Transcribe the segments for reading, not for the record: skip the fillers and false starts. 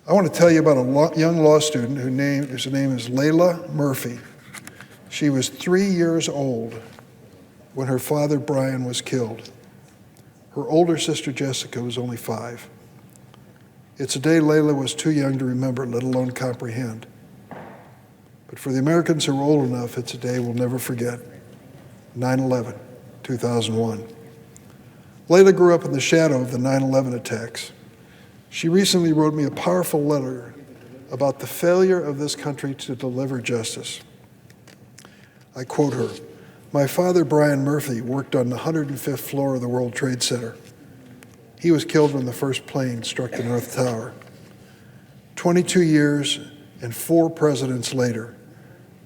I want to tell you about a young law student whose name is Layla Murphy. She was 3 years old when her father, Brian, was killed. Her older sister, Jessica, was only 5. It's a day Layla was too young to remember, let alone comprehend. But for the Americans who are old enough, it's a day we'll never forget. 9/11, 2001. Layla grew up in the shadow of the 9/11 attacks. She recently wrote me a powerful letter about the failure of this country to deliver justice. I quote her, "My father, Brian Murphy, worked on the 105th floor of the World Trade Center. He was killed when the first plane struck the North Tower. 22 years and 4 presidents later,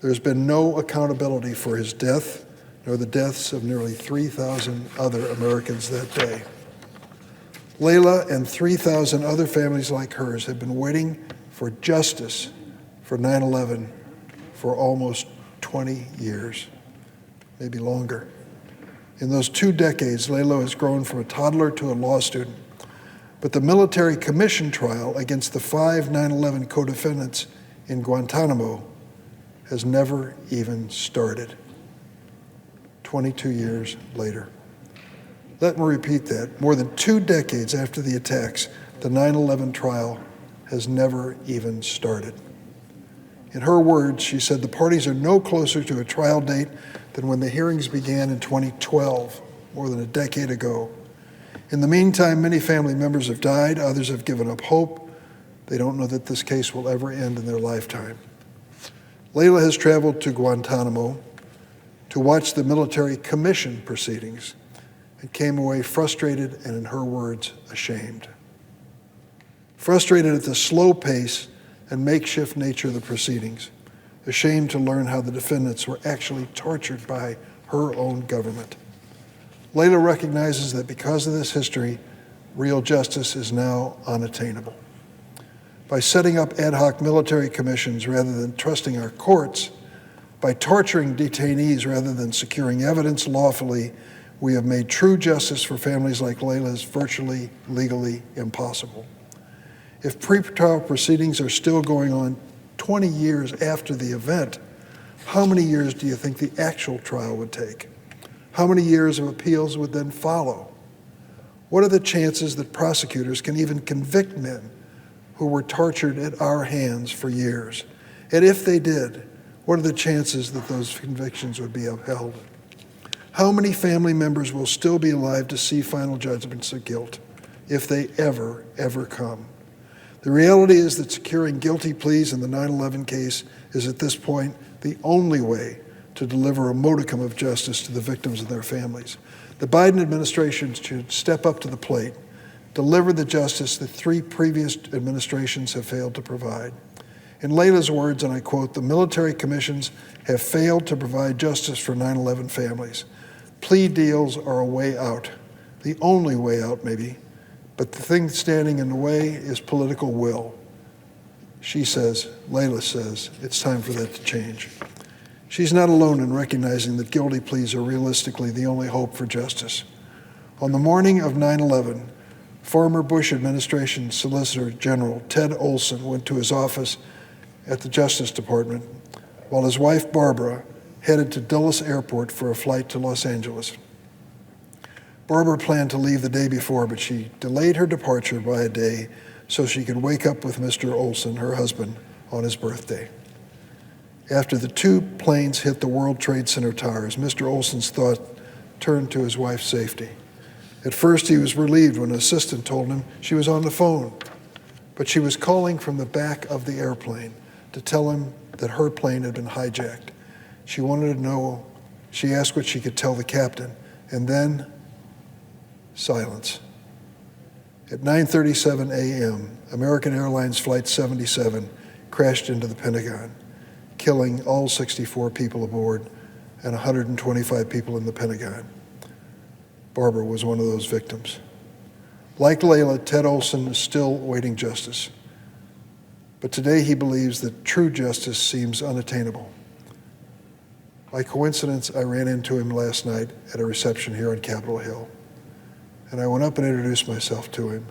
there's been no accountability for his death nor the deaths of nearly 3,000 other Americans that day. Layla and 3,000 other families like hers have been waiting for justice for 9/11 for almost 20 years, maybe longer. In those 2 decades, Layla has grown from a toddler to a law student. But the military commission trial against the 5 9/11 co-defendants in Guantanamo has never even started. 22 years later. Let me repeat that. More than 2 decades after the attacks, the 9/11 trial has never even started. In her words, she said, the parties are no closer to a trial date than when the hearings began in 2012, more than a decade ago. In the meantime, many family members have died, others have given up hope. They don't know that this case will ever end in their lifetime. Layla has traveled to Guantanamo to watch the military commission proceedings and came away frustrated and, in her words, ashamed. Frustrated at the slow pace and makeshift nature of the proceedings, ashamed to learn how the defendants were actually tortured by her own government. Layla recognizes that because of this history, real justice is now unattainable. By setting up ad hoc military commissions rather than trusting our courts, by torturing detainees rather than securing evidence lawfully, we have made true justice for families like Layla's virtually legally impossible. If pretrial proceedings are still going on 20 years after the event, how many years do you think the actual trial would take? How many years of appeals would then follow? What are the chances that prosecutors can even convict men who were tortured at our hands for years? And if they did, what are the chances that those convictions would be upheld? How many family members will still be alive to see final judgments of guilt, if they ever come? The reality is that securing guilty pleas in the 9/11 case is at this point the only way to deliver a modicum of justice to the victims and their families. The Biden administration should step up to the plate, deliver the justice that 3 previous administrations have failed to provide. In Layla's words, and I quote, "The military commissions have failed to provide justice for 9/11 families. Plea deals are a way out, the only way out maybe, but the thing standing in the way is political will." She says, Layla says, it's time for that to change. She's not alone in recognizing that guilty pleas are realistically the only hope for justice. On the morning of 9/11, former Bush administration Solicitor General Ted Olson went to his office at the Justice Department while his wife Barbara headed to Dulles Airport for a flight to Los Angeles. Barbara planned to leave the day before, but she delayed her departure by a day so she could wake up with Mr. Olson, her husband, on his birthday. After the 2 planes hit the World Trade Center towers, Mr. Olson's thought turned to his wife's safety. At first, he was relieved when an assistant told him she was on the phone, but she was calling from the back of the airplane to tell him that her plane had been hijacked. She wanted to know, she asked what she could tell the captain, and then silence. At 9:37 a.m., American Airlines Flight 77 crashed into the Pentagon, killing all 64 people aboard and 125 people in the Pentagon. Barbara was one of those victims. Like Layla, Ted Olson is still awaiting justice. But today he believes that true justice seems unattainable. By coincidence, I ran into him last night at a reception here on Capitol Hill. And I went up and introduced myself to him.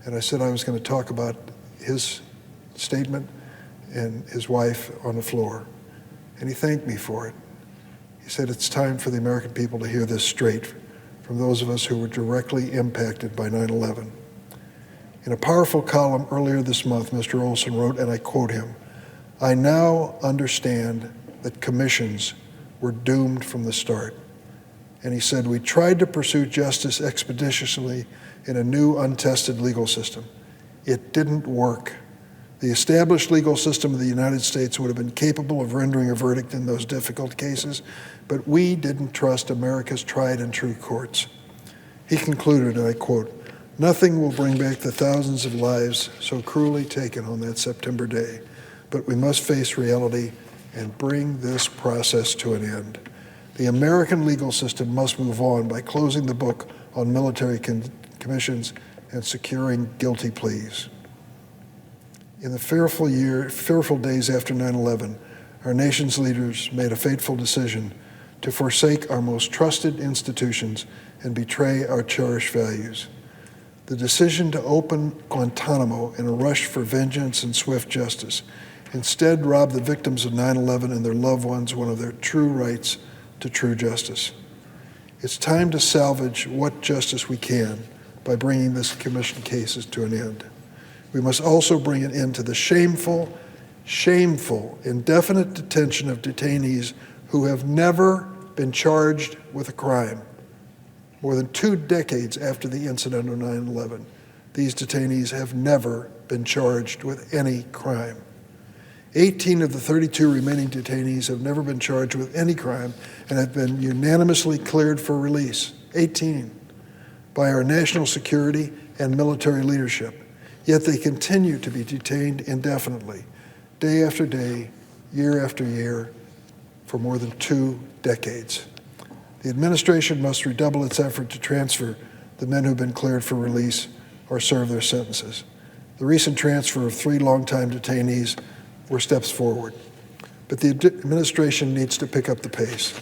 And I said I was going to talk about his statement and his wife on the floor. And he thanked me for it. He said, it's time for the American people to hear this straight from those of us who were directly impacted by 9/11. In a powerful column earlier this month, Mr. Olson wrote, and I quote him, "I now understand that commissions were doomed from the start." And he said, we tried to pursue justice expeditiously in a new, untested legal system. It didn't work. The established legal system of the United States would have been capable of rendering a verdict in those difficult cases, but we didn't trust America's tried and true courts. He concluded, and I quote, "Nothing will bring back the thousands of lives so cruelly taken on that September day, but we must face reality and bring this process to an end. The American legal system must move on by closing the book on military commissions and securing guilty pleas." In the fearful days after 9/11, our nation's leaders made a fateful decision to forsake our most trusted institutions and betray our cherished values. The decision to open Guantanamo in a rush for vengeance and swift justice instead robbed the victims of 9/11 and their loved ones one of their true rights to true justice. It's time to salvage what justice we can by bringing this commission cases to an end. We must also bring an end to the shameful, indefinite detention of detainees who have never been charged with a crime. More than 2 decades after the incident of 9/11, these detainees have never been charged with any crime. 18 of the 32 remaining detainees have never been charged with any crime and have been unanimously cleared for release, 18, by our national security and military leadership. Yet they continue to be detained indefinitely, day after day, year after year, for more than 2 decades. The administration must redouble its effort to transfer the men who've been cleared for release or serve their sentences. The recent transfer of 3 longtime detainees were steps forward. But the administration needs to pick up the pace.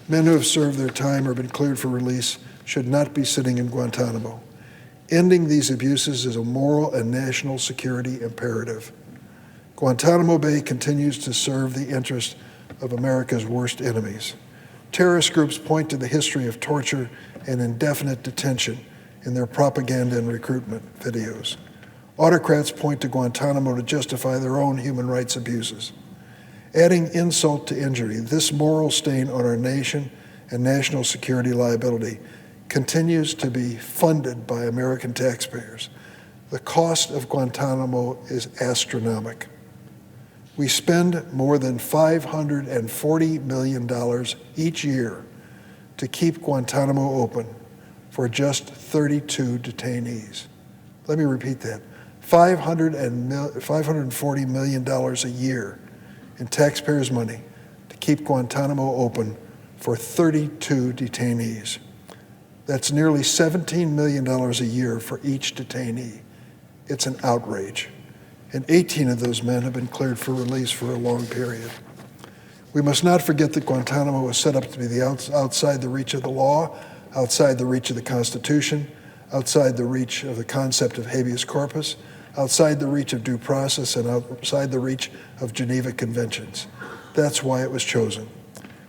Men who have served their time or been cleared for release should not be sitting in Guantanamo. Ending these abuses is a moral and national security imperative. Guantanamo Bay continues to serve the interest of America's worst enemies. Terrorist groups point to the history of torture and indefinite detention in their propaganda and recruitment videos. Autocrats point to Guantanamo to justify their own human rights abuses. Adding insult to injury, this moral stain on our nation and national security liability continues to be funded by American taxpayers. The cost of Guantanamo is astronomical. We spend more than $540 million each year to keep Guantanamo open for just 32 detainees. Let me repeat that. $540 million a year in taxpayers' money to keep Guantanamo open for 32 detainees. That's nearly $17 million a year for each detainee. It's an outrage. And 18 of those men have been cleared for release for a long period. We must not forget that Guantanamo was set up to be outside the reach of the law, outside the reach of the Constitution, outside the reach of the concept of habeas corpus, outside the reach of due process, and outside the reach of Geneva Conventions. That's why it was chosen.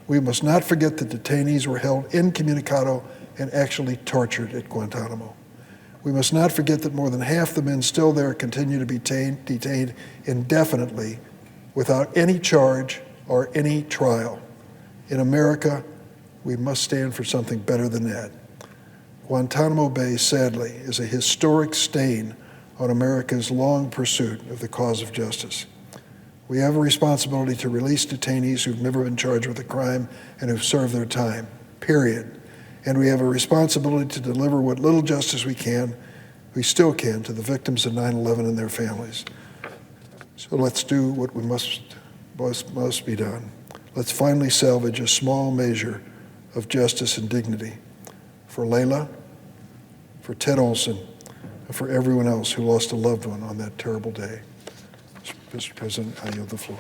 We must not forget that detainees were held incommunicado and actually tortured at Guantanamo. We must not forget that more than half the men still there continue to be detained indefinitely without any charge or any trial. In America, we must stand for something better than that. Guantanamo Bay, sadly, is a historic stain on America's long pursuit of the cause of justice. We have a responsibility to release detainees who've never been charged with a crime and who've served their time, period. And we have a responsibility to deliver what little justice we still can, to the victims of 9/11 and their families. So let's do what we must be done. Let's finally salvage a small measure of justice and dignity for Layla, for Ted Olson, and for everyone else who lost a loved one on that terrible day. Mr. President, I yield the floor.